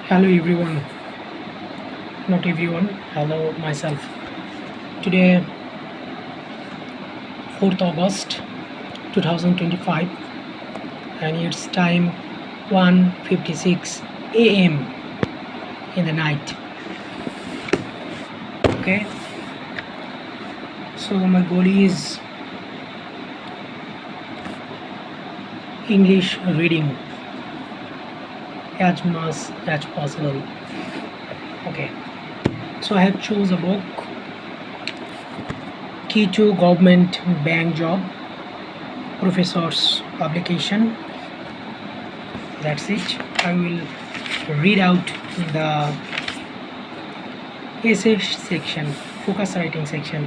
Hello everyone, not everyone, hello myself. Today 4th August 2025 and it's time 1:56 a.m. in the night. Okay, so my goal is English reading as much as possible. Okay, so I have chose a book Key to Government Bank Job, Professor's publication. That's it. I will read out the essay section, focus writing section.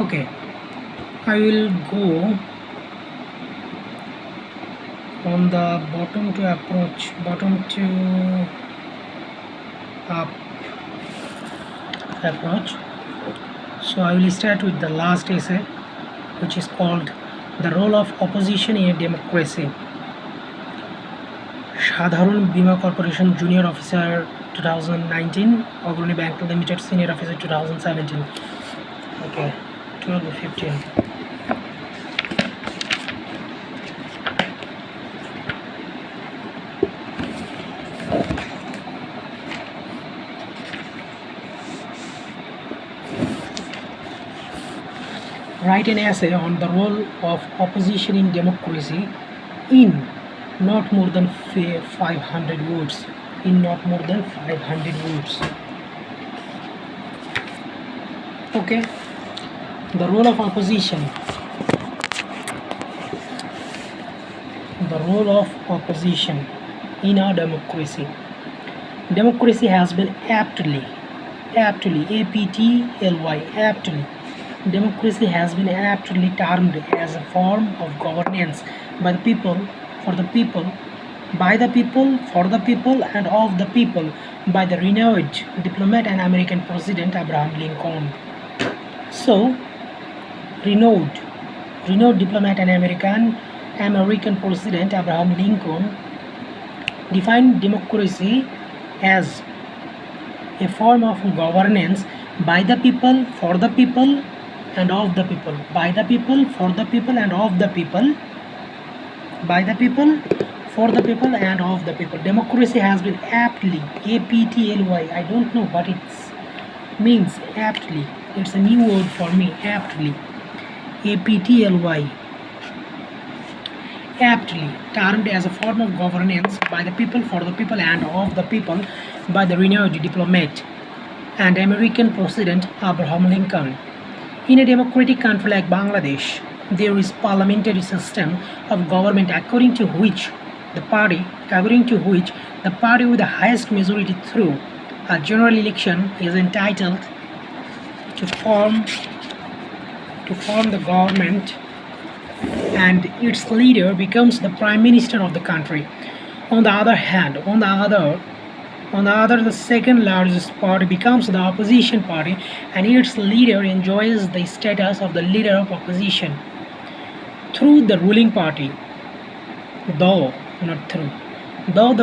Okay, I will go on the bottom to up approach. So I will start with the last essay, which is called The Role of Opposition in a Democracy. সাধারণ বীমা corporation junior officer 2019, অগ্রণী bank limited senior officer 2017. Okay, 12:15. Write an essay on the role of opposition in democracy in not more than 500 words. In not more than 500 words. Okay. The role of opposition. The role of opposition in our democracy. Democracy has been aptly, A-P-T-L-Y, aptly. Democracy has been aptly termed as a form of governance by the people, for the people, by the people, for the people, and of the people by the renowned diplomat and American President Abraham Lincoln. So, renowned diplomat and American President Abraham Lincoln defined democracy as a form of governance by the people, for the people, and of the people. By the people, for the people, and of the people. By the people, for the people, and of the people. Democracy has been aptly, A-P-T-L-Y, I don't know what it means, aptly. It's a new word for me, aptly. A-P-T-L-Y. Aptly termed as a form of governance by the people, for the people, and of the people by the renowned diplomat and American President Abraham Lincoln. In a democratic country like Bangladesh, there is parliamentary system of government according to which the party with the highest majority through a general election is entitled to form the government, and its leader becomes the prime minister of the country. On the other, the second largest party becomes the opposition party, and its leader enjoys the status of the leader of opposition. Though the ruling party, the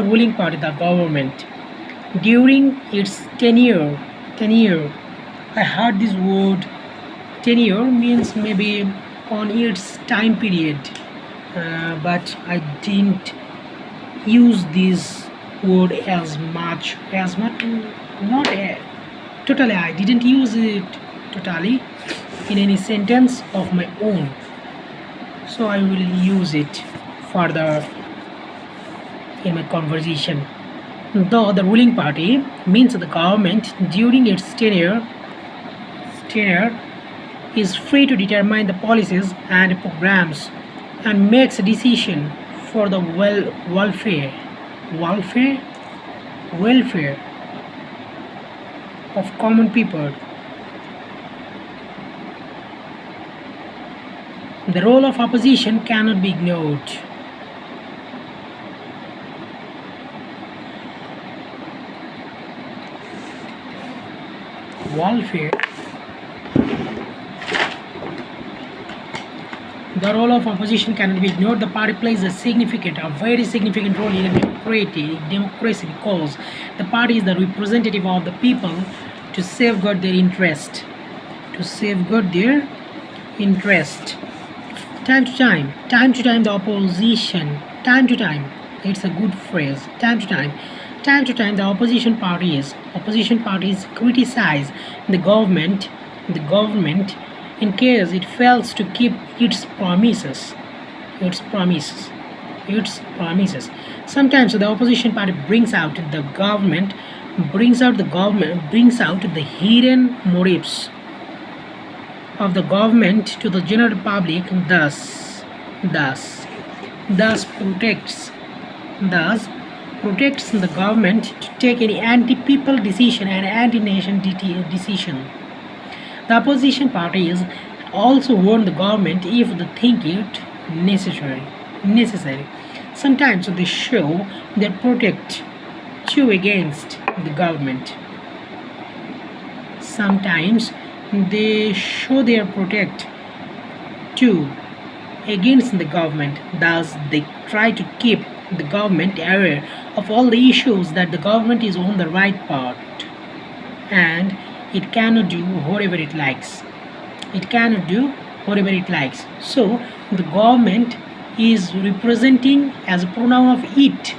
ruling party, the government, during its tenure, I heard this word, tenure means maybe on its time period, but I didn't use this word as much, not totally, I didn't use it totally in any sentence of my own, so I will use it further in my conversation. Though the ruling party means the government during its tenure is free to determine the policies and programs and makes a decision for the welfare of common people. The role of opposition cannot be ignored. The role of opposition cannot be ignored. The party plays a very significant role in a democracy because the party is the representative of the people to safeguard their interest. To safeguard their interest. Time to time, the opposition. Time to time, it's a good phrase. Time to time, the opposition parties criticize the government in case it fails to keep its promises. Its promises. Its promises. Sometimes the opposition party brings out the hidden motives of the government to the general public, thus protects the government to take any anti-people decision and anti-nation decision. The opposition parties also warn the government if they think it necessary. Sometimes they show their protect to against the government. Sometimes they show their protect to against the government. Thus, they try to keep the government aware of all the issues that the government is on the right path and it cannot do whatever it likes. So, the government is representing as a pronoun of it.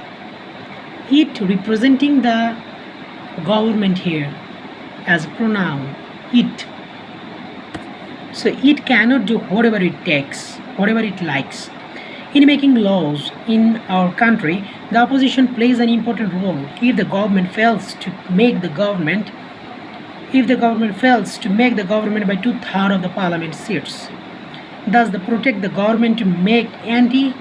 It representing the government here as a pronoun. It. So it cannot do whatever it takes, whatever it likes. In making laws in our country, the opposition plays an important role. If the government fails to make the government by 2/3 of the parliament seats, thus they protect the government to make any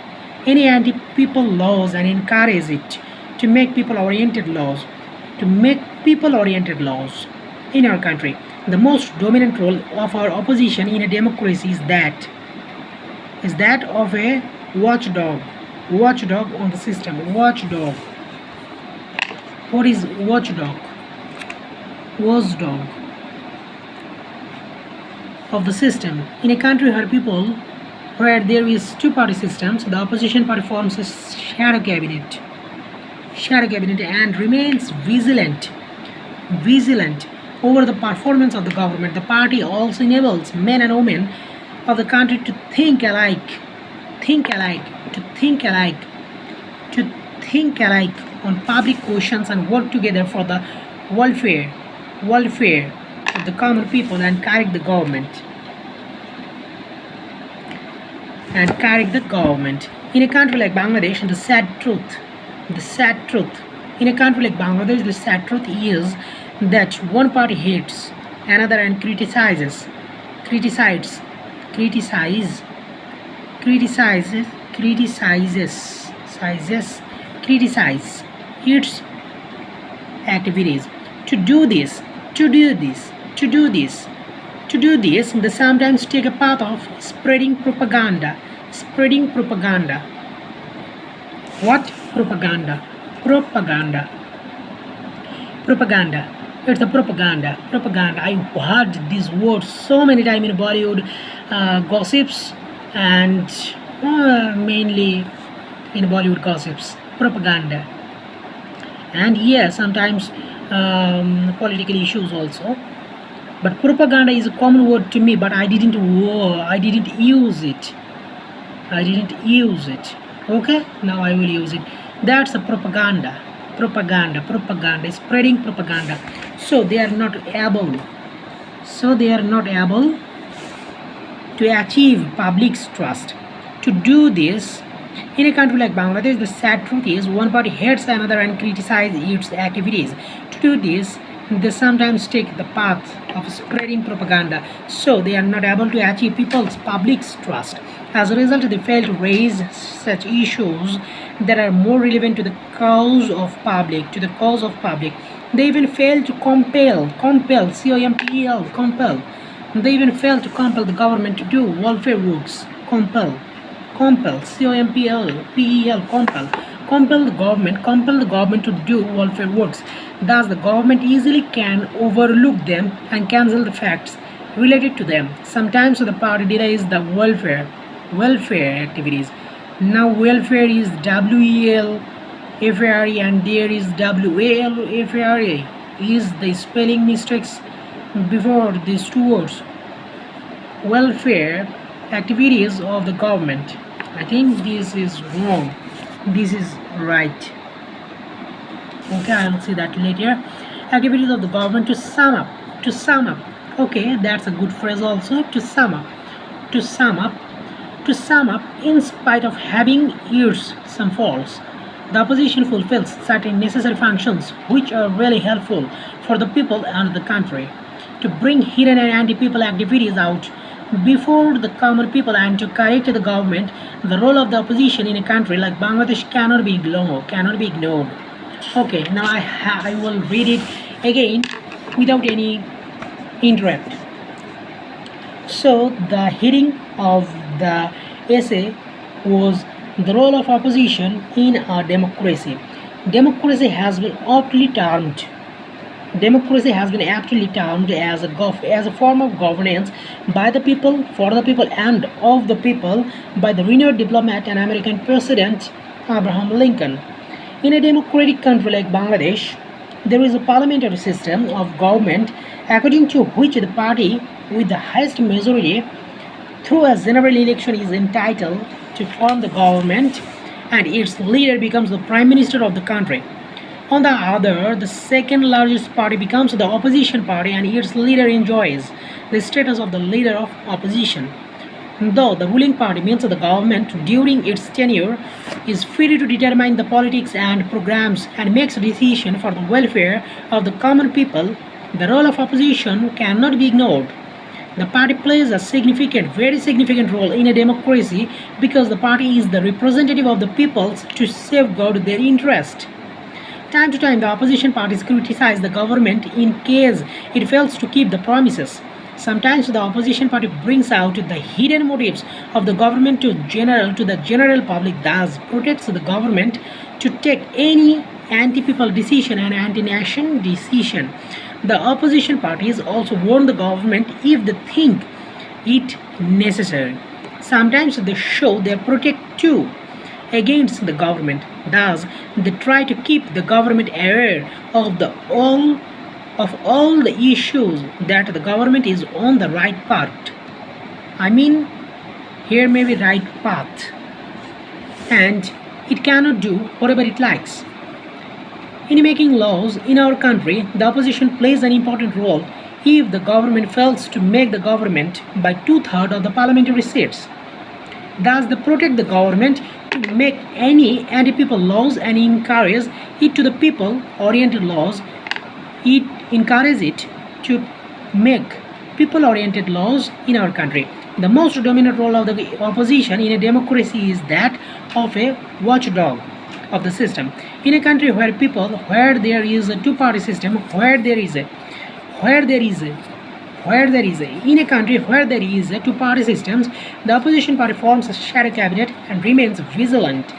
anti-people laws and encourage it to make people-oriented laws, in our country. The most dominant role of our opposition in a democracy is that of a watchdog on the system. Watchdog. What is watchdog? Watchdog of the system. In a country where there is two-party systems, the opposition party forms a shadow cabinet and remains vigilant over the performance of the government. The party also enables men and women of the country to think alike on public questions and work together for the welfare of the common people and correct the government. In a country like Bangladesh, the sad truth in a country like Bangladesh, the sad truth is that one party hates another and criticizes its activities. To do this, they sometimes take a path of spreading propaganda. What? Propaganda. It's a propaganda. I heard this word so many times in Bollywood gossips and mainly in Bollywood gossips. Propaganda. And yes, sometimes political issues also. But propaganda is a common word to me, but I didn't use it. Okay, now I will use it. That's a propaganda, spreading propaganda. So they are not able to achieve public's trust. To do this, in a country like Bangladesh, the sad truth is one party hates another and criticizes its activities. To do this, they sometimes take the path of spreading propaganda, so they are not able to achieve public's trust. As a result, they fail to raise such issues that are more relevant to the cause of public. They even fail to compel, C-O-M-P-E-L, compel. They even fail to compel the government to do welfare works. Compel, C-O-M-P-E-L, compel the government to do welfare works. Thus, the government easily can overlook them and cancel the facts related to them. Sometimes the party delays the welfare welfare activities. Now welfare is WELFARE and there is WALFARE. Is the spelling mistakes before these two words? Welfare activities of the government. I think this is wrong. This is right. Okay, I will see that later. Activities of the government. To sum up. Okay, that's a good phrase also. To sum up, in spite of having its some faults, the opposition fulfills certain necessary functions which are really helpful for the people and the country. To bring hidden and anti-people activities out before the common people and to correct the government, the role of the opposition in a country like Bangladesh cannot be ignored. Okay, now I will read it again without any interrupt. So the heading of the essay was the role of opposition in a democracy. Democracy has been aptly termed Democracy has been aptly termed as a form of governance by the people, for the people, and of the people by the renowned diplomat and American President Abraham Lincoln. In a democratic country like Bangladesh, there is a parliamentary system of government according to which the party with the highest majority through a general election is entitled to form the government and its leader becomes the prime minister of the country. On the other, the second largest party becomes the opposition party and its leader enjoys the status of the leader of opposition. Though the ruling party means the government during its tenure is free to determine the politics and programs and makes decisions for the welfare of the common people, the role of opposition cannot be ignored. The party plays a very significant role in a democracy because the party is the representative of the peoples to safeguard their interest. Time to time, the opposition parties criticize the government in case it fails to keep the promises. Sometimes the opposition party brings out the hidden motives of the government to the general public, thus protects the government to take any anti-people decision and anti-nation decision. The opposition parties also warn the government if they think it necessary. Sometimes they show their protect too against the government. Thus, they try to keep the government aware of all the issues that the government is on the right path. I mean, here may be right path, and it cannot do whatever it likes. In making laws in our country, the opposition plays an important role if the government fails to make the government by two-thirds of the parliamentary seats. Thus, they protect the government to make any anti-people laws and encourage it to the people-oriented laws. It encourages it to make people-oriented laws in our country. The most dominant role of the opposition in a democracy is that of a watchdog of the system. In a country where there is a two-party system, where there is a in a country where there is a two-party systems, the opposition party forms a shadow cabinet and remains vigilant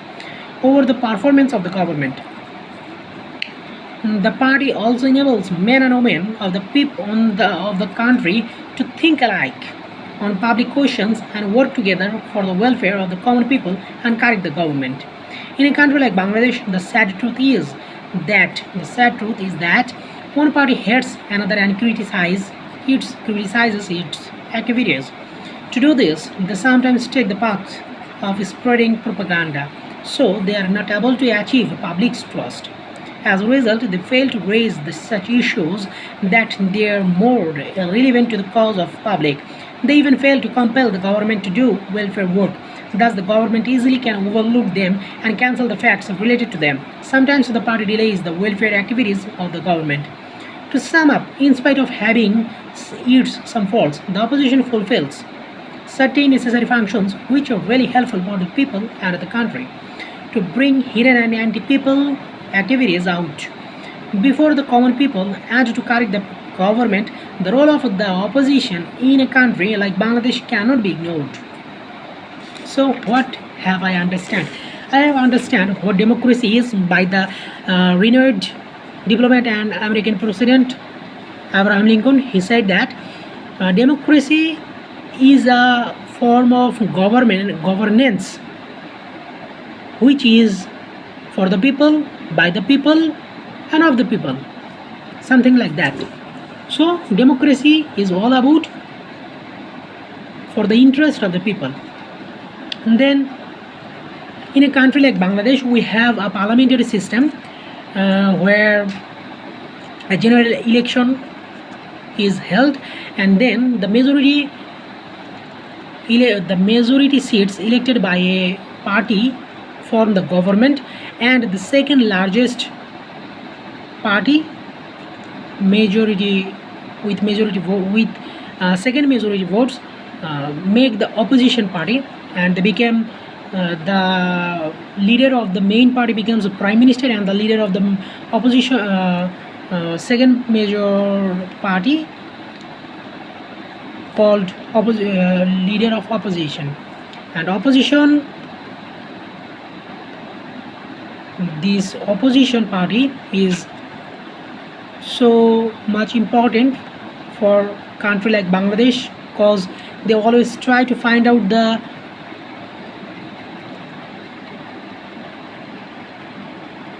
over the performance of the government. The party also enables men and women of the people of the country to think alike on public questions and work together for the welfare of the common people and correct the government. In a country like Bangladesh, the sad truth is that one party hates another and criticizes its activities. To do this, they sometimes take the path of spreading propaganda, so they are not able to achieve public's trust. As a result, they fail to raise such issues that they are more relevant to the cause of public. They even fail to compel the government to do welfare work. Thus, the government easily can overlook them and cancel the facts related to them. Sometimes the party delays the welfare activities of the government. To sum up, in spite of having some faults, the opposition fulfills certain necessary functions which are really helpful for the people and the country. To bring hidden and anti-people activities out before the common people and to correct the government, the role of the opposition in a country like Bangladesh cannot be ignored. So, what have I understand? I have understand what democracy is by the renowned diplomat and American President Abraham Lincoln. He said that democracy is a form of governance which is for the people, by the people, and of the people, something like that. So democracy is all about for the interest of the people. And then in a country like Bangladesh, we have a parliamentary system where a general election is held, and then the majority seats elected by a party form the government, and the second largest party majority with second majority votes make the opposition party, and they became the leader of the main party becomes the prime minister, and the leader of the opposition second major party called leader of opposition. And opposition, this opposition party is so much important for country like Bangladesh, because they always try to find out the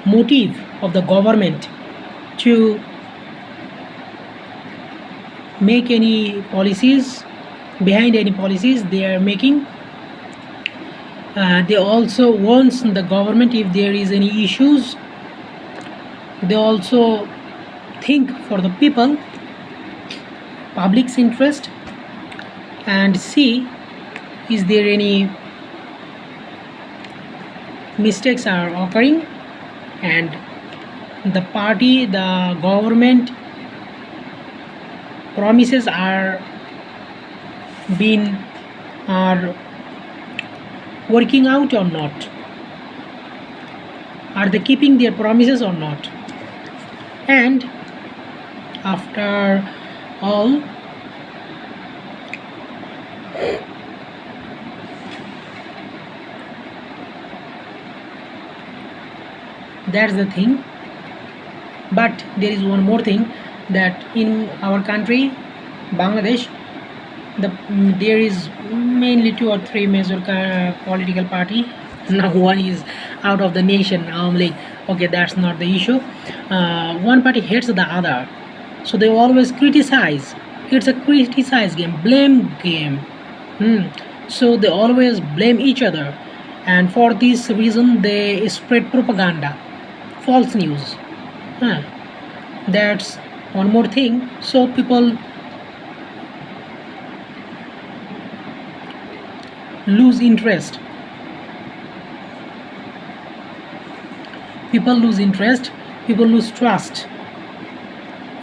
motive of the government to make any policies, behind any policies they are making. They also warns the government if there is any issues. They also think for the people, public's interest, and see is there any mistakes are occurring, and the party, the government promises are working out or not, are they keeping their promises or not. And after all, that's the thing. But there is one more thing, that in our country Bangladesh, there is mainly 2 or 3 major political party. Now one is out of the nation, like, okay, that's not the issue. One party hates the other, so they always criticize. It's a criticize game, blame game. So they always blame each other, and for this reason they spread propaganda, false news. That's one more thing. So people lose interest. People lose trust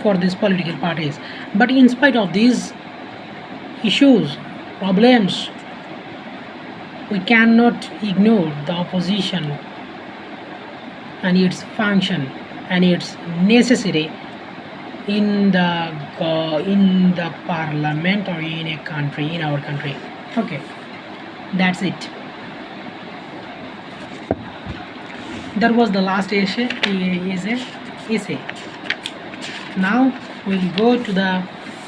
for these political parties. But in spite of these issues, problems, we cannot ignore the opposition and its function and its necessity in the parliament or in a country, in our country. Okay, that's it. That was the last essay. Now we'll go to the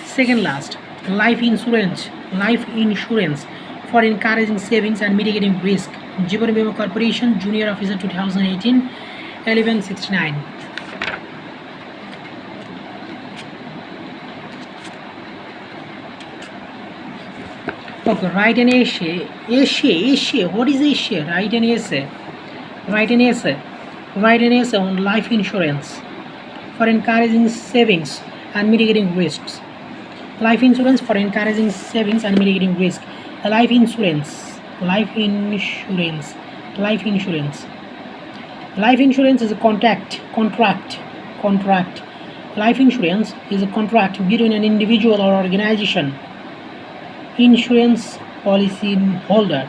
second last, life insurance for encouraging savings and mitigating risk. Jiban Bima Corporation, Junior Officer 2018, 1169. Okay, write an essay. What is essay? Write an essay on life insurance for encouraging savings and mitigating risks. Life insurance for encouraging savings and mitigating risk. Life insurance. Life insurance is a contract. Life insurance is a contract between an individual or organization, insurance policy holder,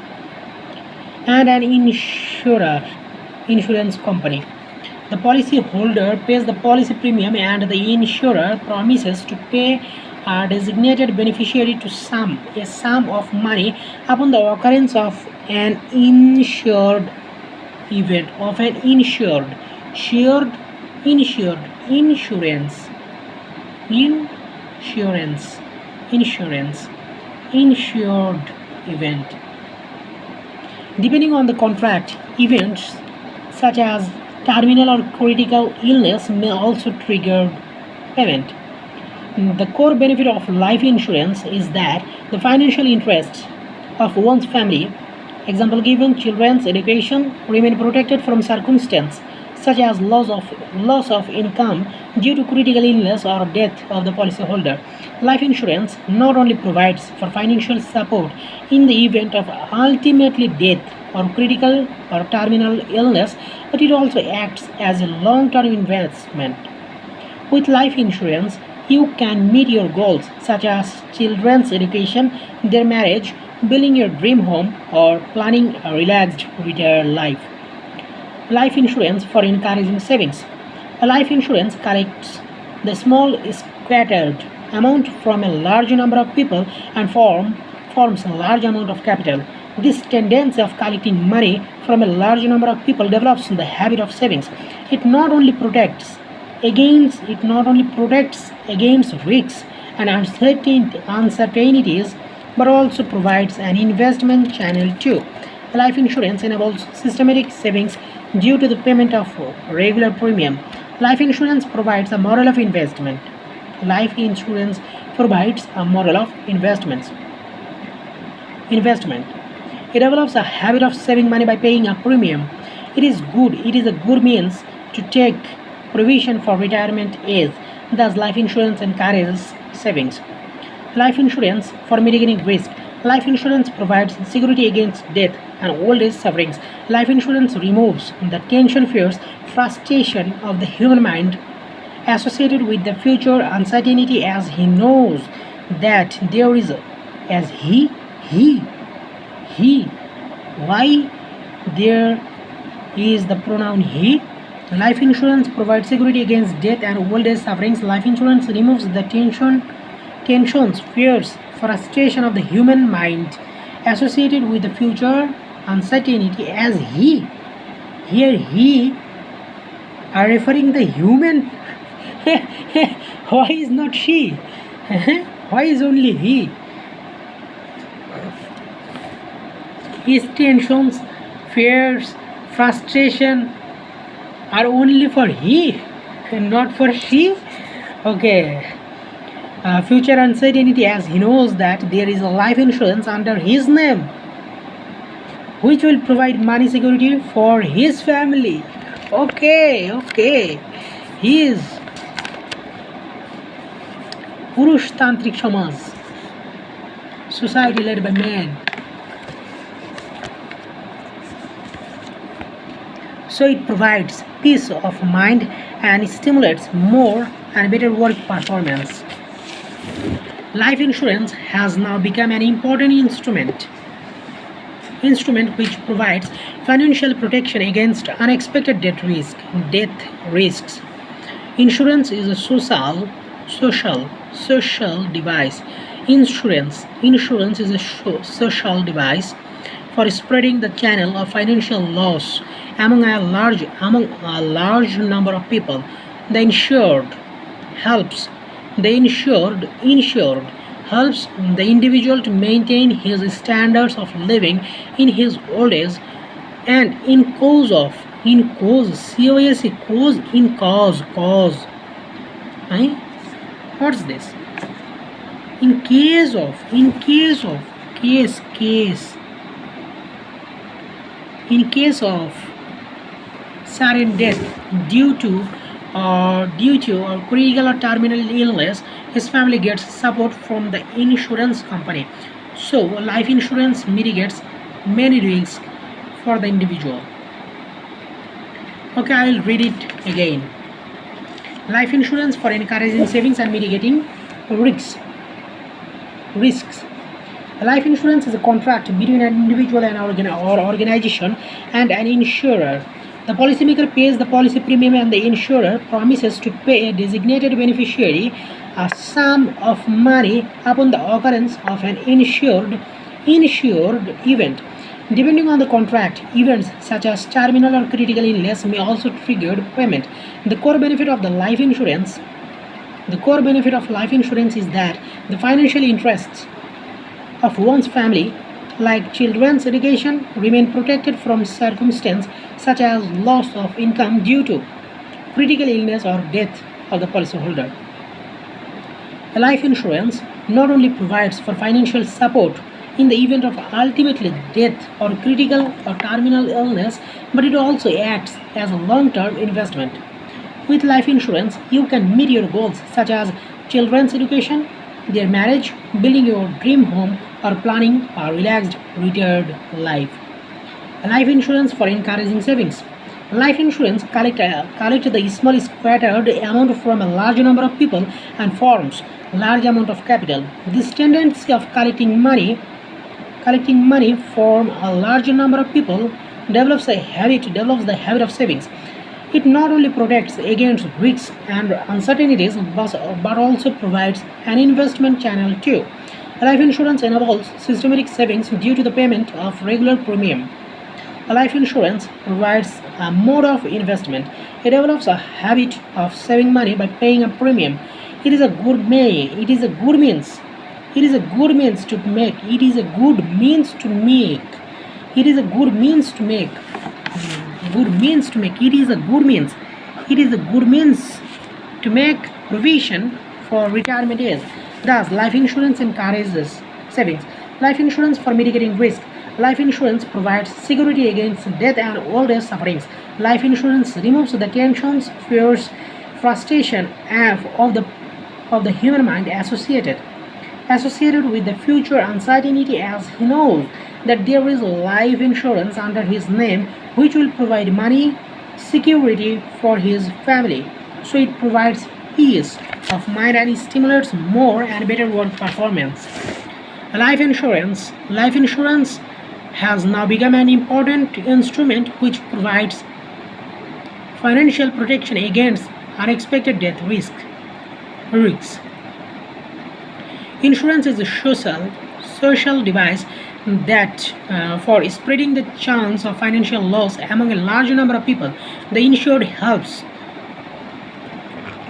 and an insurance company. The policy holder pays the policy premium, and the insurer promises to pay a designated beneficiary to a sum of money upon the occurrence of an insurance. event. Depending on the contract, events such as terminal or critical illness may also trigger payment. The core benefit of life insurance is that the financial interests of one's family, example given, children's education, remain protected from circumstances such as loss of income due to critical illness or death of the policyholder. Life insurance not only provides for financial support in the event of ultimately death or critical or terminal illness, but it also acts as a long-term investment. With life insurance, you can meet your goals such as children's education, their marriage, building your dream home, or planning a relaxed retired life. Life insurance for encouraging savings. A life insurance collects the small scattered amount from a large number of people and forms a large amount of capital. This tendency of collecting money from a large number of people develops the habit of savings. It not only protects against risks and uncertainties, but also provides an investment channel too. Life insurance enables systematic savings due to the payment of regular premium. Life insurance provides a model of investment. Life insurance provides a model of investments. Investment. It develops a habit of saving money by paying a premium. It is a good means to take provision for retirement age. Thus, life insurance encourages savings. Life insurance for mitigating risk. Life insurance provides security against death and old age sufferings. Life insurance removes the tension, fears, frustration of the human mind associated with the future uncertainty, as he knows that there is a, as he. Why there is the pronoun he? Life insurance provides security against death and old age sufferings. Life insurance removes the tensions, fears, frustration of the human mind associated with the future uncertainty, as he. Here he are referring the human. Why is not she? Why is only he? His tensions, fears, frustration are only for he and not for she. Okay. Future uncertainty, as he knows that there is a life insurance under his name which will provide money security for his family. Okay. He is Purush Tantrik Samaj, society led by men. So it provides peace of mind and stimulates more and better work performance. Life insurance has now become an important instrument which provides financial protection against unexpected death risks. Insurance is a social device. Insurance is a social device for spreading the channel of financial loss among a large number of people. The insured helps the individual to maintain his standards of living in his old age, and in cause. Eh? What's this? In case of sudden death due to critical or terminal illness, his family gets support from the insurance company. So life insurance mitigates many risks for the individual. Okay, I'll read it again. Life insurance for encouraging savings and mitigating risks. Life insurance is a contract between an individual and or organization and an insurer. The policymaker pays the policy premium, and the insurer promises to pay a designated beneficiary a sum of money upon the occurrence of an insured event. Depending on the contract, events such as terminal or critical illness may also trigger payment. The core benefit of life insurance is that the financial interests of one's family, like children's education, remain protected from circumstances such as loss of income due to critical illness or death of the policyholder. A life insurance not only provides for financial support in the event of ultimately death or critical or terminal illness, but it also acts as a long-term investment. With life insurance, you can meet your goals such as children's education, their marriage, building your dream home, or planning a relaxed retired life. Life insurance for encouraging savings. Life insurance collect the small scattered amount from a large number of people and forms large amount of capital. This tendency of collecting money from a large number of people develops the habit of savings. It not only protects against risks and uncertainties but also provides an investment channel too. Life insurance enables systematic savings due to the payment of regular premium. Life insurance provides a mode of investment. It develops a habit of saving money by paying a premium. It is a good may. It is a good means. It is a good means to make. It is a good means to make. It is a good means to make. Good means to make. It is a good means. It is a good means to make provision for retirement age. Thus, life insurance encourages savings. Life insurance for mitigating risk. Life insurance provides security against death and old age sufferings. Life insurance removes the tensions, fears, frustration of the human mind associated with the future uncertainty, as he knows that there is life insurance under his name which will provide money security for his family. So it provides peace of mind and stimulates more and better work performance. Life insurance has now become an important instrument which provides financial protection against unexpected death risks. Insurance is a social device that for spreading the chance of financial loss among a large number of people. The insured helps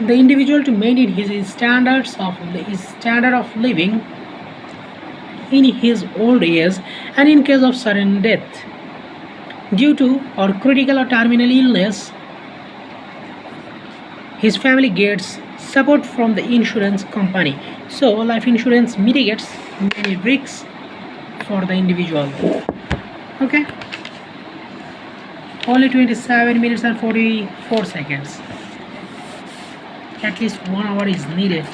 the individual to maintain his standard of living in his old age, and in case of sudden death due to or critical or terminal illness, his family gets support from the insurance company. So life insurance mitigates many risks for the individual. Okay, only 27 minutes and 44 seconds. At least 1 hour is needed.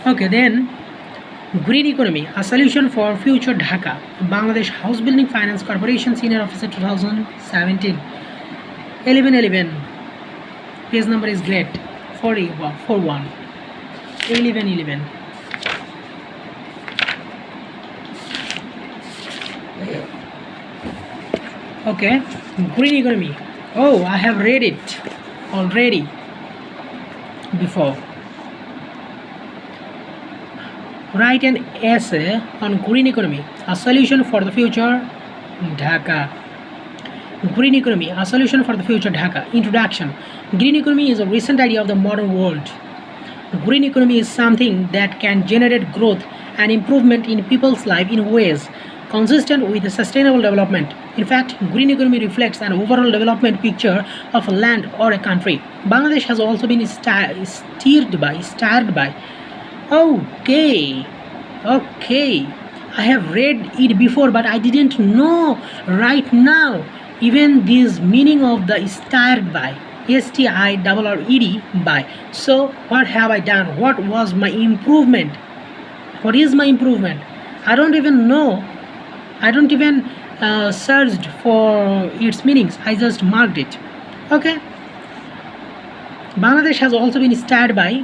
Okay, then green economy, a solution for future Dhaka. Bangladesh House Building Finance Corporation Senior Officer 2017. 1111. Page number is great. 41. 1111. Okay, green economy. Oh, I have read it already before. Write an essay on green economy, a solution for the future Dhaka. Green economy, a solution for the future Dhaka. Introduction. Green economy is a recent idea of the modern world. Green economy is something that can generate growth and improvement in people's life in ways consistent with the sustainable development. In fact, green economy reflects an overall development picture of a land or a country. Bangladesh has also been steered by. Okay, I have read it before, but I didn't know right now even this meaning of the starred by. STIRRED by. So what have I done? What was my improvement? What is my improvement? I don't even know. I don't even searched for its meanings. I just marked it. Okay. Bangladesh has also been starred by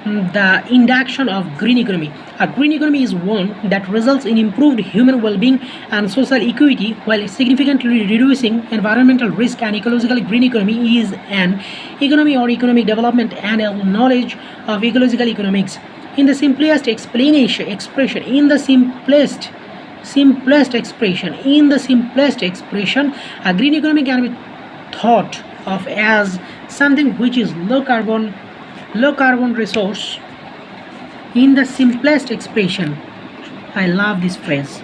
the induction of green economy. A green economy is one that results in improved human well-being and social equity while significantly reducing environmental risk. And ecological green economy is an economy or economic development and a knowledge of ecological economics. In the simplest expression, a green economy can be thought of as something which is low carbon resource. In the simplest expression, I love this phrase.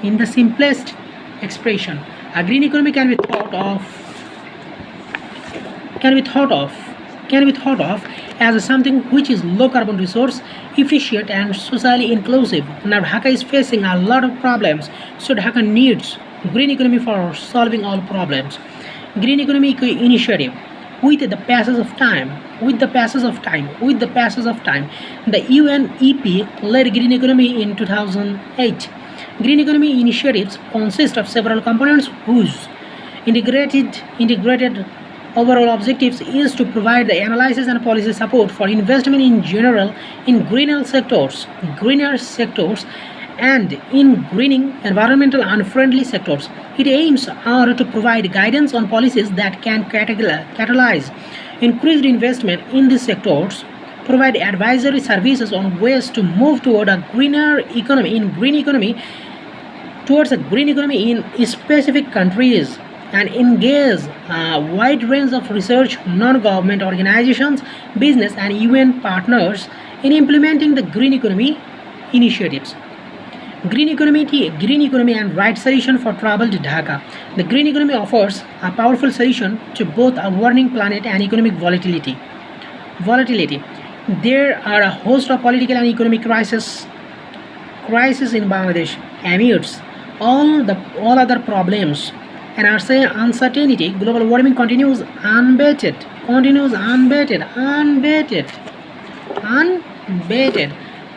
In the simplest expression, a green economy can be thought of can be thought of as something which is low carbon resource efficient and socially inclusive. Now Dhaka is facing a lot of problems, so Dhaka needs green economy for solving all problems. Green economy initiative. With the passage of time, with the passage of time, the UNEP led green economy in 2008. Green economy initiatives consist of several components whose integrated overall objectives is to provide the analysis and policy support for investment in general in greener sectors and in greening environmental unfriendly sectors. It aims to provide guidance on policies that can catalyze increased investment in these sectors, provide advisory services on ways to move toward a greener economy in green economy towards a green economy in specific countries, and engage a wide range of research, non-government organizations, business and UN partners in implementing the green economy initiatives. Green economy and right solution for troubled Dhaka. The green economy offers a powerful solution to both a warming planet and economic volatility. There are a host of political and economic crisis in Bangladesh amidst all other problems and uncertainty. Global warming unabated.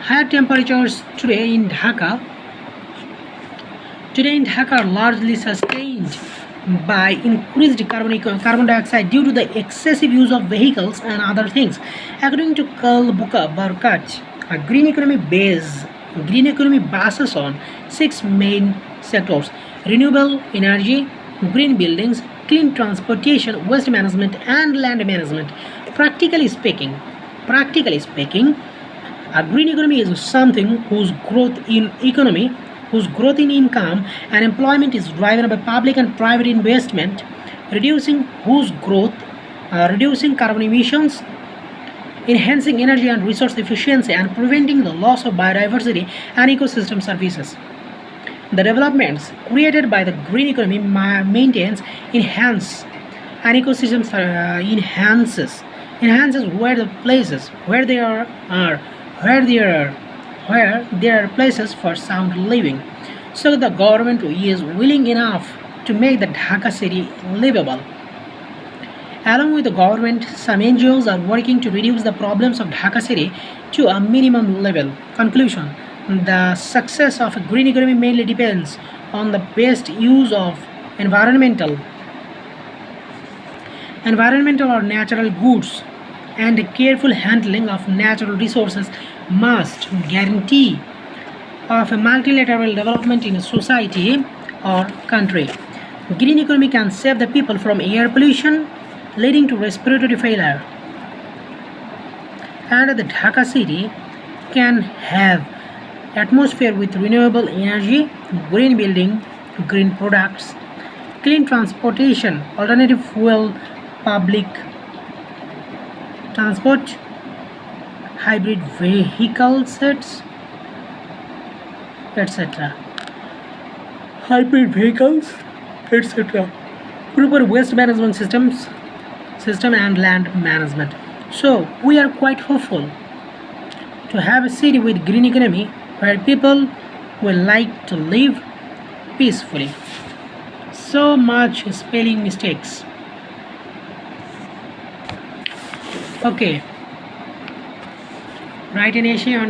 Higher temperatures today in Dhaka are largely sustained by increased carbon dioxide due to the excessive use of vehicles and other things. According to Kalbuka Barkat, a green economy bases on six main sectors: renewable energy, green buildings, clean transportation, waste management, and land management. Practically speaking, practically speaking, a green economy is something whose growth in income and employment is driven by public and private investment, reducing carbon emissions, enhancing energy and resource efficiency, and preventing the loss of biodiversity and ecosystem services. The developments created by the green economy maintains, enhance, and ecosystems enhances where the places where there are places for sound living. So the government is willing enough to make the Dhaka city livable. Along with the government, some NGOs are working to reduce the problems of Dhaka city to a minimum level. Conclusion: the success of a green economy mainly depends on the best use of environmental or natural goods, and a careful handling of natural resources must guarantee of a multilateral development in a society or country. Green economy can save the people from air pollution leading to respiratory failure, and the Dhaka city can have atmosphere with renewable energy, green building, green products, clean transportation, alternative fuel, public transport, hybrid vehicle sets, etc. Hybrid vehicles, etc. Proper waste management system and land management. So we are quite hopeful to have a city with green economy where people will like to live peacefully. So much spelling mistakes. Okay. Write an essay.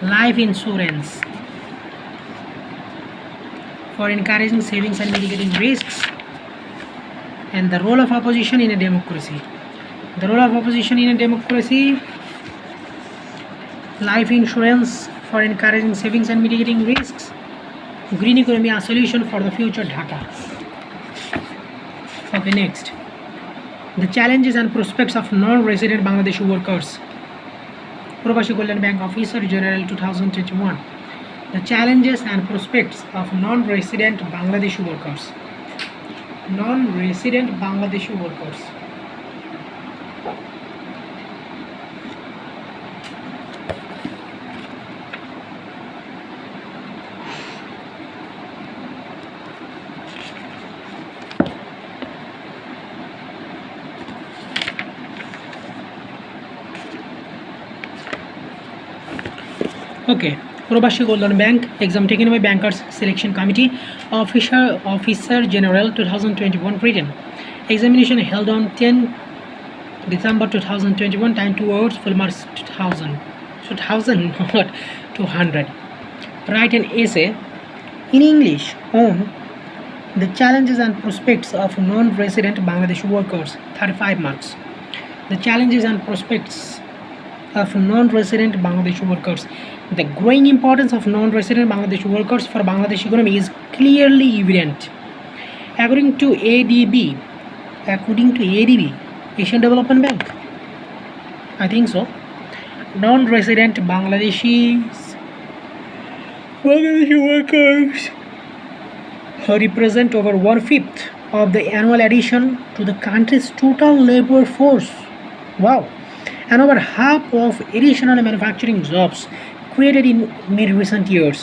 Life insurance for encouraging savings and mitigating risks, and the role of opposition in a democracy. The role of opposition in a democracy: life insurance for encouraging savings and mitigating risks, green economy a solution for the future Dhaka. Okay, next. The challenges and prospects of non-resident Bangladeshi workers. Probasi Golden Bank Officer General 2021. The challenges and prospects of non-resident Bangladeshi workers. Non-resident Bangladeshi workers. Okay, Probashii Golden Bank exam taken by Bankers Selection Committee, Officer General 2021 written. Examination held on 10 December 2021, time 2 hours, full marks 2000. 2000, not 200. Write an essay in English on the challenges and prospects of non-resident Bangladeshi workers, 35 marks. The challenges and prospects of non-resident Bangladeshi workers. The growing importance of non-resident Bangladeshi workers for Bangladesh economy is clearly evident. According to ADB, Asian Development Bank, I think so, non-resident Bangladeshi workers represent over 1/5 of the annual addition to the country's total labor force. Wow! And over half of additional manufacturing jobs created in recent years.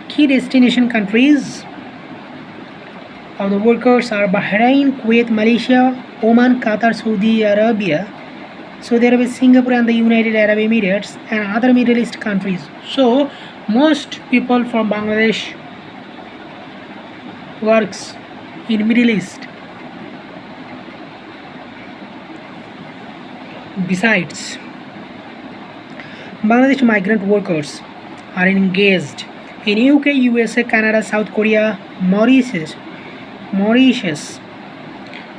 Key destination countries of the workers are Bahrain, Kuwait, Malaysia, Oman, Qatar, Saudi Arabia, Singapore, and the United Arab Emirates, and other Middle East countries. So, most people from Bangladesh works in Middle East. Besides, Bangladeshi migrant workers are engaged in UK, USA, Canada, South Korea, Mauritius,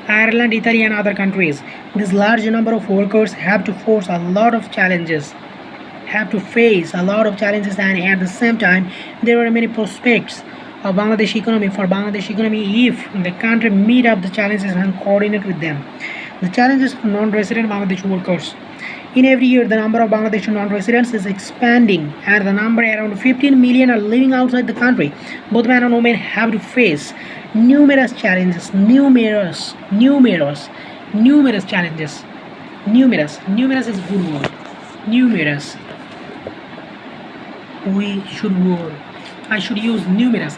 Ireland, Italy, and other countries. This large number of workers have to face a lot of challenges, and at the same time, there are many prospects of Bangladesh economy if the country meet up the challenges and coordinate with them. The challenges of non-resident Bangladeshi workers. In every year, the number of Bangladeshi non-residents is expanding, and the number around 15 million are living outside the country. Both men and women have to face numerous challenges. Numerous challenges. Numerous is good word. Numerous. I should use numerous.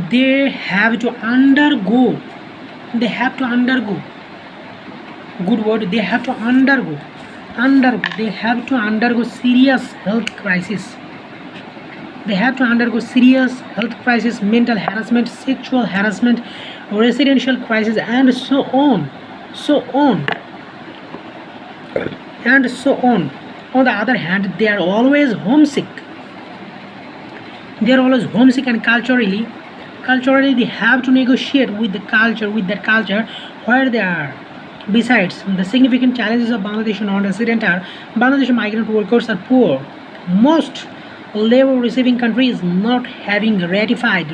They have to undergo. Good word. They have to undergo serious health crisis. Mental harassment, sexual harassment, residential crisis, and so on. On the other hand, they are always homesick. And culturally they have to negotiate with that culture where they are. Besides, the significant challenges of Bangladeshi non-resident are Bangladeshi migrant workers are poor. Most labor receiving countries not having ratified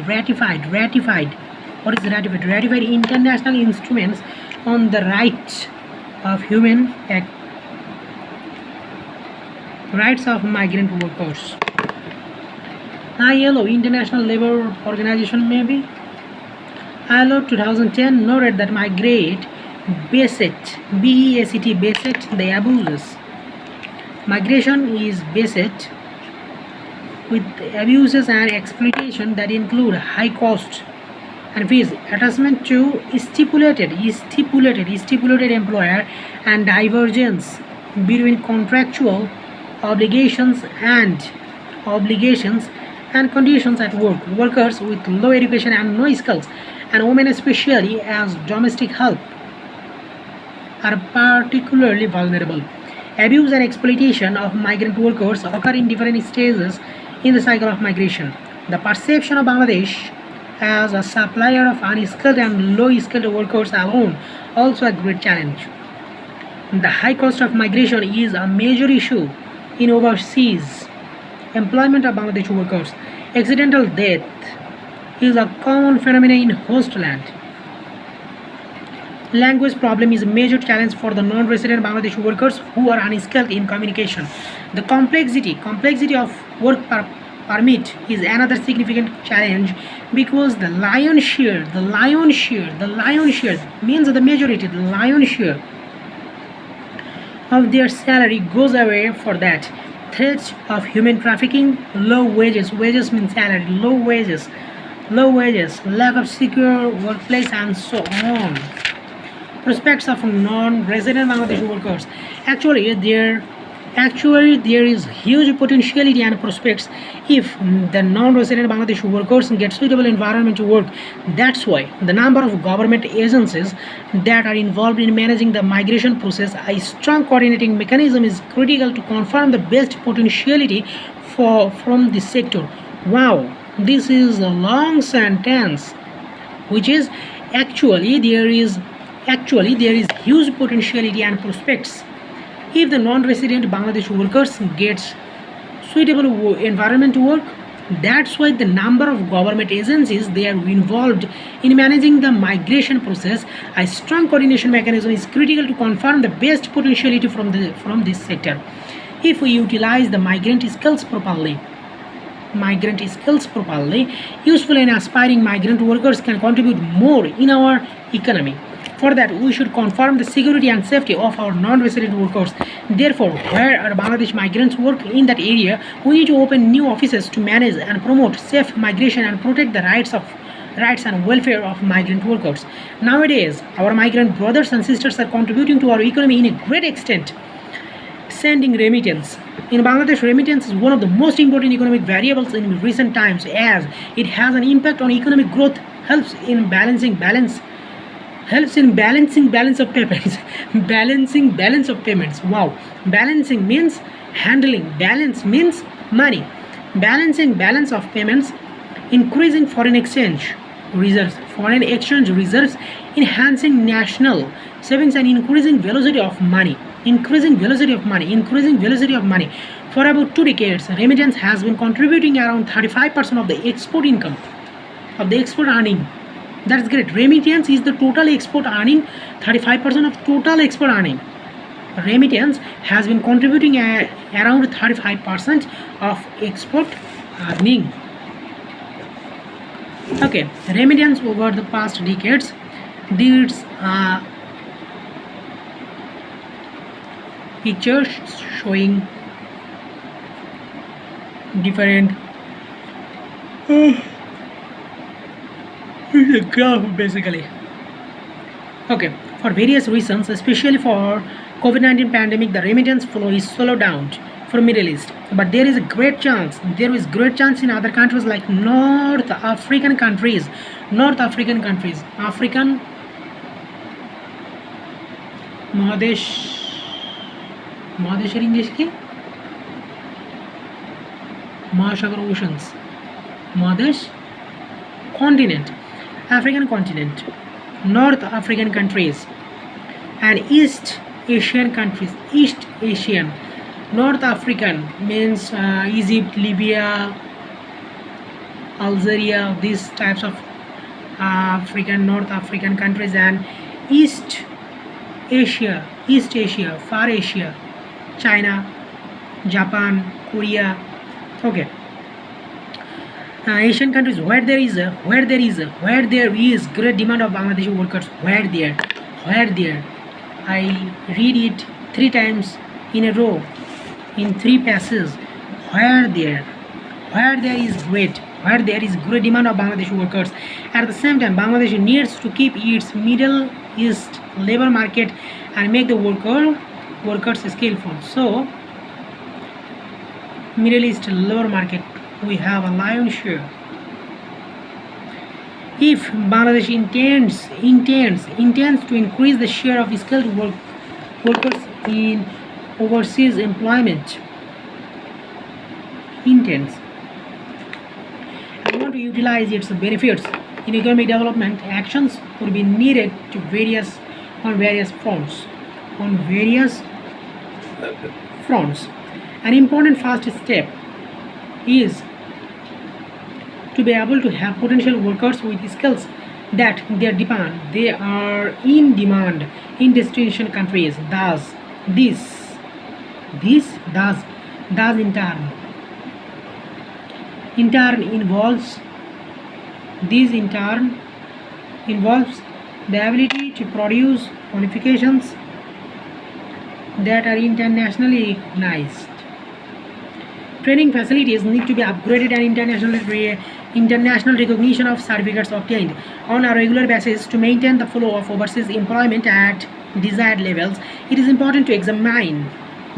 international instruments on the rights of migrant workers. ILO, International Labour Organization, maybe. ILO 2010 noted that BEST, the abuses. Migration is based with abuses and exploitation that include high cost and fees, attachment to stipulated employer, and divergence between contractual obligations and conditions at work. Workers with low education and no skills, and women especially as domestic help, are particularly vulnerable. Abuse and exploitation of migrant workers occur in different stages in the cycle of migration. The perception of Bangladesh as a supplier of unskilled and low-skilled workers alone also a great challenge. The high cost of migration is a major issue in overseas employment of Bangladeshi workers. Accidental death is a common phenomenon in host land. Language problem is a major challenge for the non-resident Bangladeshi workers who are unskilled in communication. The complexity of work permit is another significant challenge because the lion's share means the majority, the lion's share of their salary goes away for that. Threats of human trafficking, low wages means salary, low wages, lack of secure workplace, and so on. Prospects of non-resident Bangladeshi workers. Actually, there Actually, there is huge potentiality and prospects if the non-resident Bangladeshi workers get suitable environment to work. That's why the number of government agencies that are involved in managing the migration process, a strong coordinating mechanism is critical to confirm the best potentiality from this sector. Wow, this is a long sentence, which is actually there is huge potentiality and prospects if the non-resident Bangladeshi workers gets suitable environment to work. That's why the number of government agencies they are involved in managing the migration process. A strong coordination mechanism is critical to confirm the best potentiality from this sector. If we utilize the migrant skills properly, useful and aspiring migrant workers can contribute more in our economy. For that, we should confirm the security and safety of our non-resident workers. Therefore, where our Bangladesh migrants work in that area, we need to open new offices to manage and promote safe migration and protect the rights and welfare of migrant workers. Nowadays, our migrant brothers and sisters are contributing to our economy in a great extent. Sending remittance. In Bangladesh, remittance is one of the most important economic variables in recent times as it has an impact on economic growth, helps in balancing balance of payments. Balancing balance of payments. Wow. Balancing means handling. Balance means money. Balancing balance of payments, increasing foreign exchange reserves, enhancing national savings and increasing velocity of money. For about 2 decades, remittance has been contributing around 35% of the export income, of the export earning. That's great. Remittance is the total export earning, 35% of total export earning. Remittance has been contributing around 35% of export earning. Okay, remittance over the past decades. These pictures showing different graph basically. Okay, for various reasons, especially for COVID-19 pandemic, the remittance flow is slowed down for Middle East. But there is great chance in other countries like North African countries, African মহাদেশ মহাদেশের English কি মহাসাগর oceans মহাদেশ continent, African continent, North African countries, and East Asian countries. East Asian, North African means Egypt, Libya, Algeria, these types of North African countries, and East Asia, Far Asia, China, Japan, Korea. Okay. Asian countries where there is great demand of Bangladeshi workers. Where there I read it 3 times in a row in 3 passages. Where there is great demand of Bangladeshi workers. At the same time, Bangladesh needs to keep its Middle East labor market and make the workers skillful. So Middle East labor market, we have a lion's share. If Bangladesh intends to increase the share of skilled workers in overseas employment, and want to utilize its benefits in economic development, actions would be needed on various fronts. An important first step is to be able to have potential workers with skills that they are in demand in destination countries. Thus in turn involves the ability to produce qualifications that are internationally recognized. Training facilities need to be upgraded and international recognition of certificates obtained on a regular basis to maintain the flow of overseas employment at desired levels. It is important to examine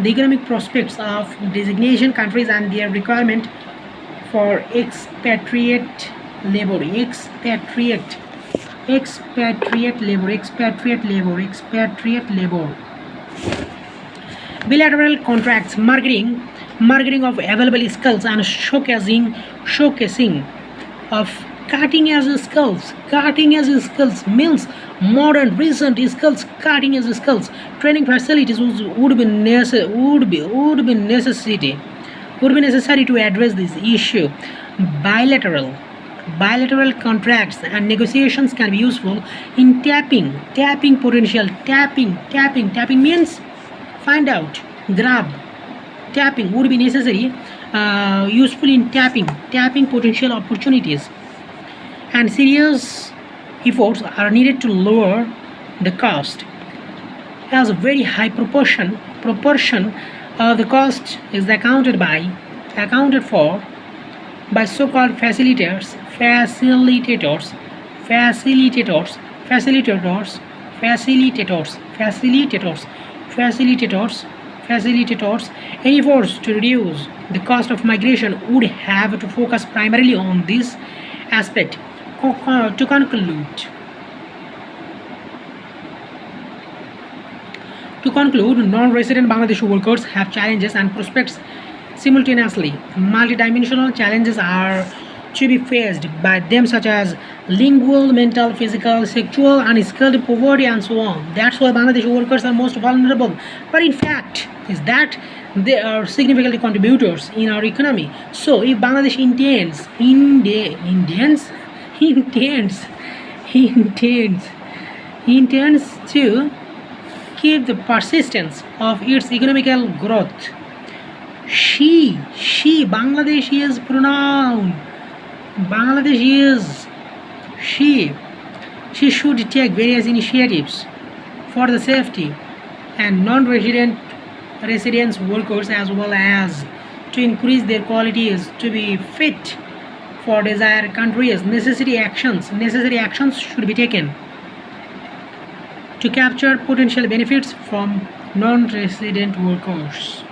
the economic prospects of designation countries and their requirement for expatriate labor, expatriate labor. Bilateral contracts, marketing of available skills and showcasing of cutting edge skills means modern recent skills, cutting edge skills. Training facilities would be necessary to address this issue. Bilateral contracts and negotiations can be useful in tapping potential. Tapping means find out, grab. Tapping would be necessary, useful in tapping potential opportunities, and serious efforts are needed to lower the cost. As a very high proportion of the cost is accounted for by so-called facilitators, facilitators, facilitators, facilitators, facilitators, facilitators, facilitators, facilitators. Any efforts to reduce the cost of migration would have to focus primarily on this aspect. To conclude, non-resident Bangladeshi workers have challenges and prospects simultaneously. Multidimensional challenges are to be faced by them, such as lingual, mental, physical, sexual, unskilled poverty, and so on. That's why Bangladeshi workers are most vulnerable. But in fact, is that they are significant contributors in our economy. So, if Bangladesh intends to keep the persistence of its economical growth, Bangladesh is pronoun. Bangladesh is she. She should take various initiatives for the safety and residents workers, as well as to increase their qualities to be fit for desired countries. Necessary actions should be taken to capture potential benefits from non-resident workers.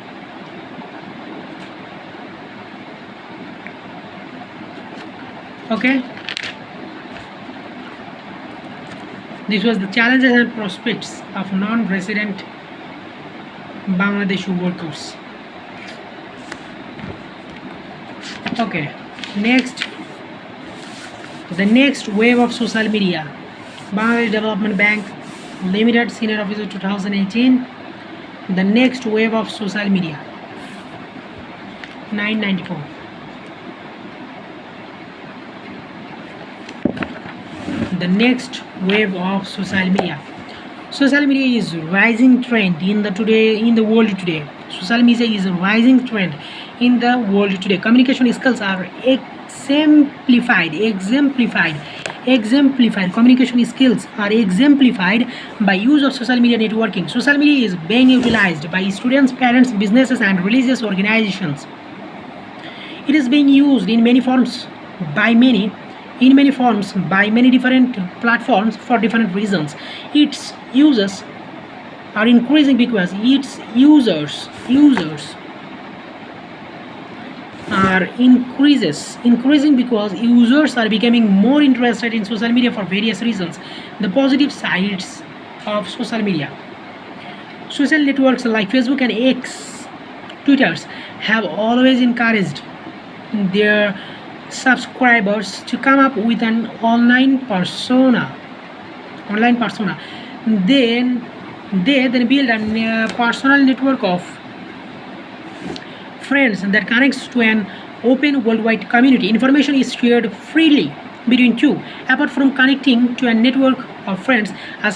Okay, this was the challenges and prospects of non-resident Bangladeshi workers. Okay, the next wave of social media. Bangladesh Development Bank Limited, Senior Officer 2018. The next wave of social media, 994. The next wave of social media. Social media is rising trend in the world today. Social media is a rising trend in the world today. Communication skills are exemplified. Communication skills are exemplified by use of social media networking. Social media is being utilized by students, parents, businesses, and religious organizations. It is being used in many forms by many different platforms for different reasons. Its users are increasing because its users are increasing because users are becoming more interested in social media for various reasons. The positive sides of social media. Social networks like Facebook and X, Twitters, have always encouraged their subscribers to come up with an online persona. Then they build a personal network of friends that connects to an open worldwide community. Information is shared freely between two. Apart from connecting to a network of friends, a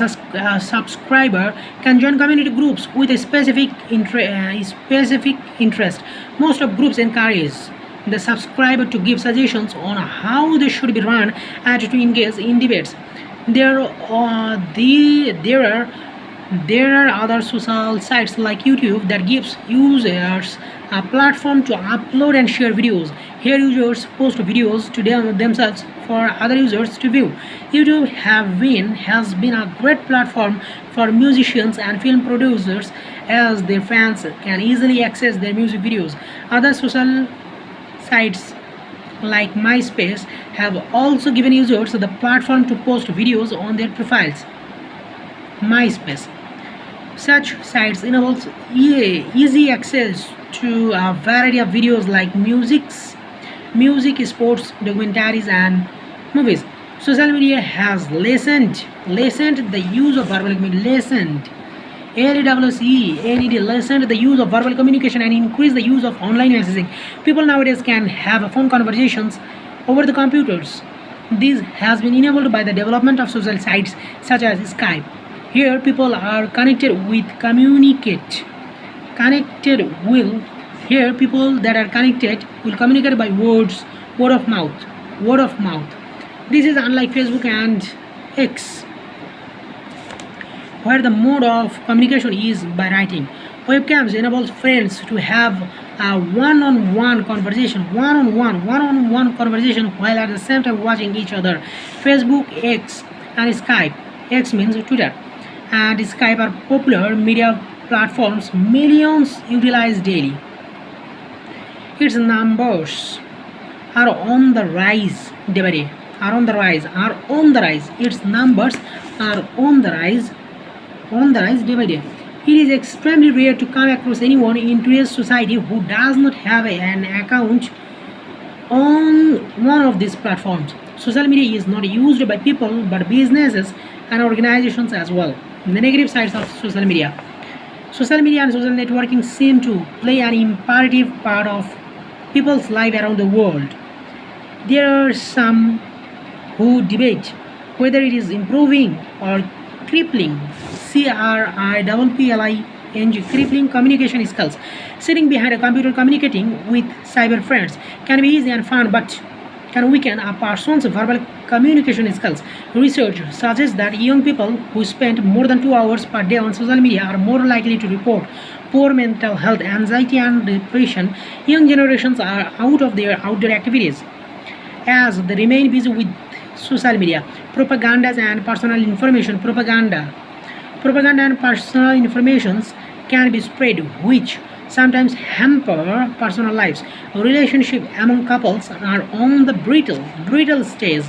subscriber can join community groups with a specific interest. Most of groups encourage the subscriber to give suggestions on how they should be run and to engage in debates. There are other social sites like YouTube that gives users a platform to upload and share videos. Here users post videos to themselves for other users to view. YouTube has been a great platform for musicians and film producers as their fans can easily access their music videos. Other social sites like MySpace have also given users the platform to post videos on their profiles. MySpace. Such sites enables easy access to a variety of videos like music, sports, documentaries, and movies. Social media has lessened the use of verbal communication. Lessened the use of verbal communication and increased the use of online messaging. People nowadays can have phone conversations over the computers. This has been enabled by the development of social sites such as Skype. Here, people are connected with communicate. Connected will Here, people that are connected will communicate by word of mouth, word of mouth. This is unlike Facebook and X, where the mode of communication is by writing. Webcams enables friends to have a one-on-one conversation while at the same time watching each other. Facebook, X, and Skype. X means Twitter, and Skype are popular media platforms millions utilize daily. Its numbers are on the rise day by day. Are on the rise. Its numbers are on the rise day by day. It is extremely rare to come across anyone in today's society who does not have an account on one of these platforms. Social media is not used by people but businesses and organizations as well. The negative sides of social media. Social media and social networking seem to play an imperative part of people's life around the world. There are some who debate whether it is improving or crippling crippling communication skills. Sitting behind a computer communicating with cyber friends can be easy and fun but can weaken a person's verbal communication skills. Research suggests that young people who spend more than 2 hours per day on social media are more likely to report poor mental health, anxiety, and depression. Young generations are out of their outdoor activities as they remain busy with social media. Propaganda and personal informations can be spread, which sometimes hamper personal lives. Relationships among couples are on the brittle stage.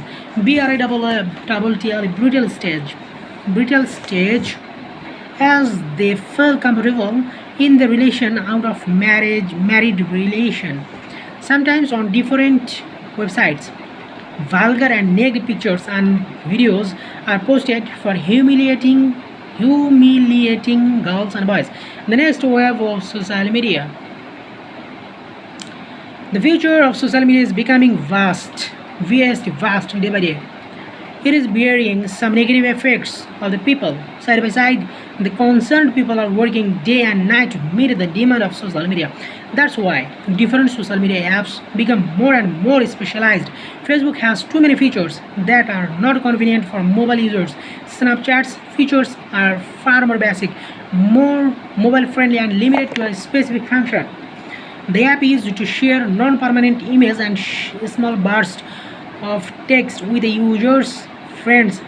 Brittle stage as they feel comfortable in the relation out of married relation. Sometimes on different websites, vulgar and naked pictures and videos are posted for humiliating girls and boys. The next wave of social media. The future of social media is becoming vast day by day. It is bearing some negative effects of the people. Side by side, the concerned people are working day and night to meet the demand of social media. That's why different social media apps become more and more specialized. Facebook has too many features that are not convenient for mobile users. Snapchat's features are far more basic, more mobile friendly, and limited to a specific function. The app is to share non-permanent images and small bursts of text with the user's friends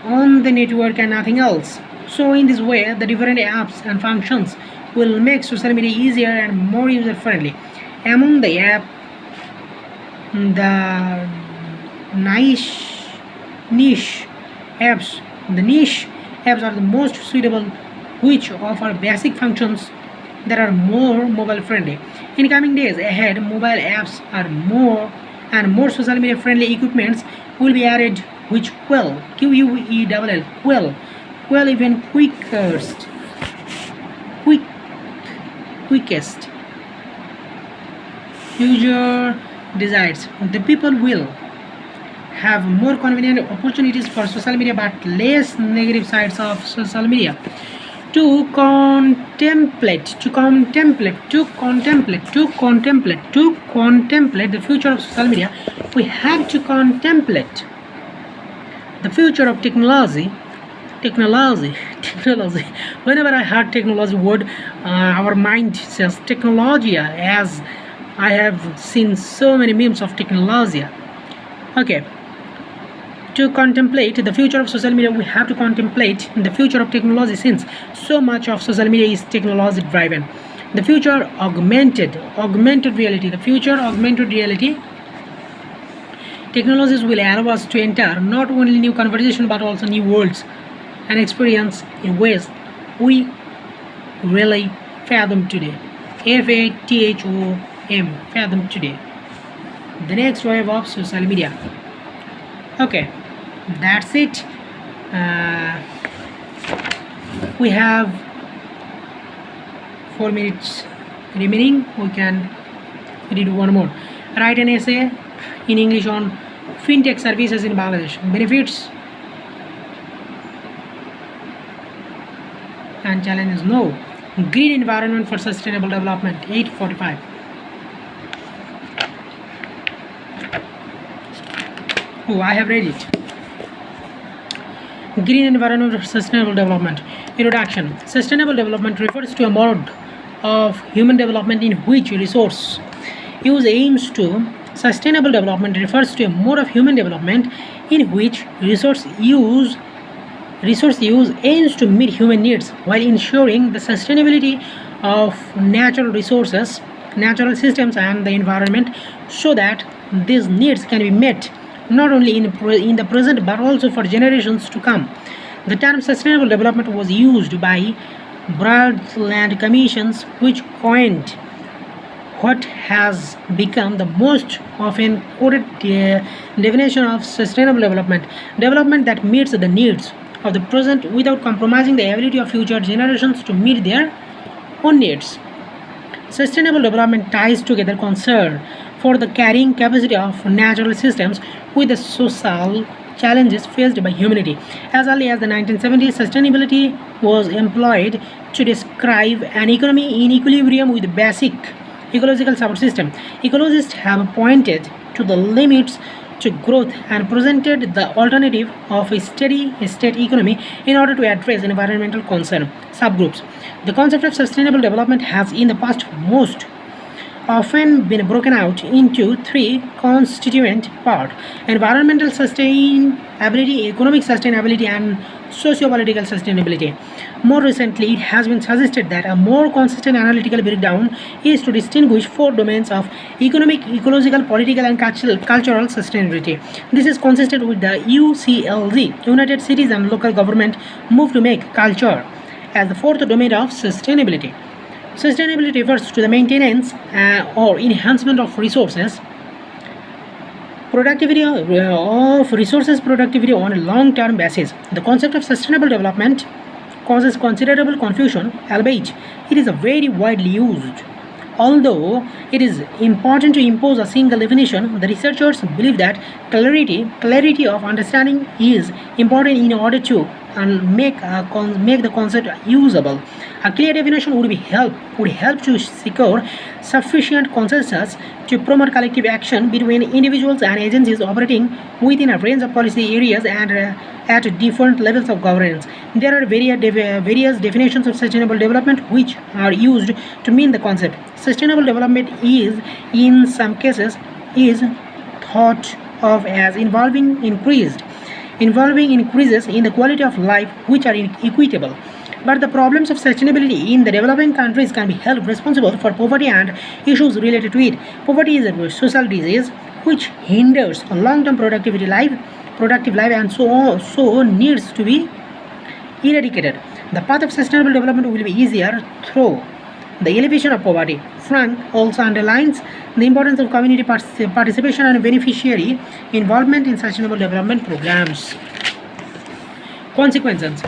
on the network and nothing else. So in this way, the different apps and functions will make social media easier and more user friendly. Among the niche apps, the niche apps are the most suitable, which offer basic functions that are more mobile friendly. In coming days ahead, mobile apps are more and more social media friendly equipments will be added which quell even quick quickest user desires. The people will have more convenient opportunities for social media but less negative sides of social media. To contemplate the future of social media, we have to contemplate the future of technology. Whenever I heard technology word, our mind says technology as I have seen so many memes of technology. Okay, to contemplate the future of social media, we have to contemplate the future of technology since so much of social media is technology driven. The future augmented reality. The future augmented reality technologies will allow us to enter not only new conversation but also new worlds and experience in ways we really fathom today. FATHOM, fathom today. The next wave of social media. Okay, that's it. We have 4 minutes remaining. We can read one more. Write an essay in English on fintech services in Bangladesh, benefits and challenges. No. Green environment for sustainable development, 8:45. Oh, I have read it. Green environment for sustainable development. Introduction. Sustainable development refers to a mode of human development in which resource use aims to sustainable development refers to a mode of human development in which resource use aims to meet human needs while ensuring the sustainability of natural resources, natural systems, and the environment so that these needs can be met not only in the present but also for generations to come. The term sustainable development was used by Brundtland Commissions, which coined what has become the most often quoted definition of sustainable development: development that meets the needs of the present without compromising the ability of future generations to meet their own needs. Sustainable development ties together concern for the carrying capacity of natural systems with the social challenges faced by humanity. As early as the 1970s, sustainability was employed to describe an economy in equilibrium with basic ecological support system. Ecologists have pointed to the limits to growth and presented the alternative of a steady state economy in order to address environmental concern subgroups. The concept of sustainable development has in the past most often been broken out into three constituent parts: environmental sustainability, economic sustainability, and socio-political sustainability. More recently, it has been suggested that a more consistent analytical breakdown is to distinguish four domains of economic, ecological, political, and cultural sustainability. This is consistent with the UCLG, United Cities and Local Government, move to make culture as the fourth domain of sustainability. Sustainability refers to the maintenance or enhancement of resources productivity productivity on a long-term basis. The concept of sustainable development causes considerable confusion, albeit it is a very widely used. Although it is important to impose a single definition, the researchers believe that clarity of understanding is important in order to make the concept usable. A clear definition would help to secure sufficient consensus to promote collective action between individuals and agencies operating within a range of policy areas and at different levels of governance. There are various definitions of sustainable development which are used to mean the concept. Sustainable development is, in some cases, is thought of as involving increases in the quality of life which are equitable. But the problems of sustainability in the developing countries can be held responsible for poverty and issues related to it. Poverty is a social disease which hinders a long-term productive life and so needs to be eradicated. The path of sustainable development will be easier through the elevation of poverty. Frank also underlines the importance of community participation and beneficiary involvement in sustainable development programs. Consequences.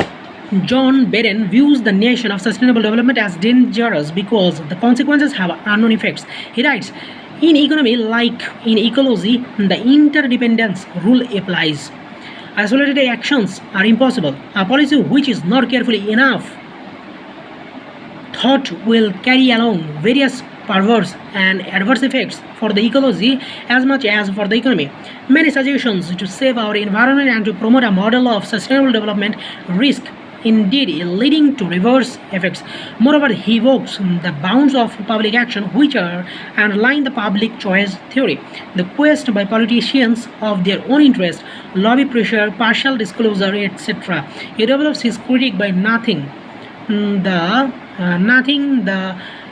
John Beden views the nation of sustainable development as dangerous because the consequences have unknown effects. He writes, in economy, like in ecology, the interdependence rule applies. Isolated actions are impossible. A policy which is not carefully enough thought will carry along various perverse and adverse effects for the ecology as much as for the economy. Many suggestions to save our environment and to promote a model of sustainable development risk indeed leading to reverse effects. Moreover, he evokes the bounds of public action which are underlying the public choice theory. The quest by politicians of their own interest, lobby pressure, partial disclosure, etc. He develops his critique by nothing the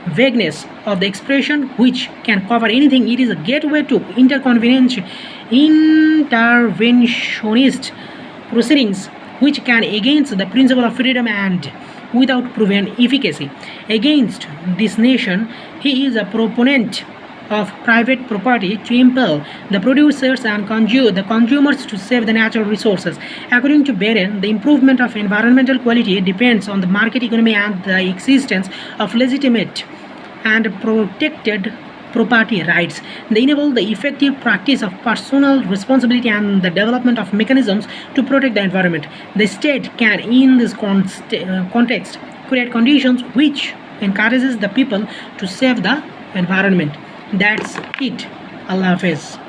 vagueness of the expression which can cover anything. It is a gateway to interventionist proceedings which can against the principle of freedom and without proven efficacy. Against this nation, he is a proponent of private property to impel the producers and the consumers to save the natural resources. According to Beren, the improvement of environmental quality depends on the market economy and the existence of legitimate and protected property rights. They enable the effective practice of personal responsibility and the development of mechanisms to protect the environment. The state can, in this context, create conditions which encourages the people to save the environment. That's it. Allah Hafiz.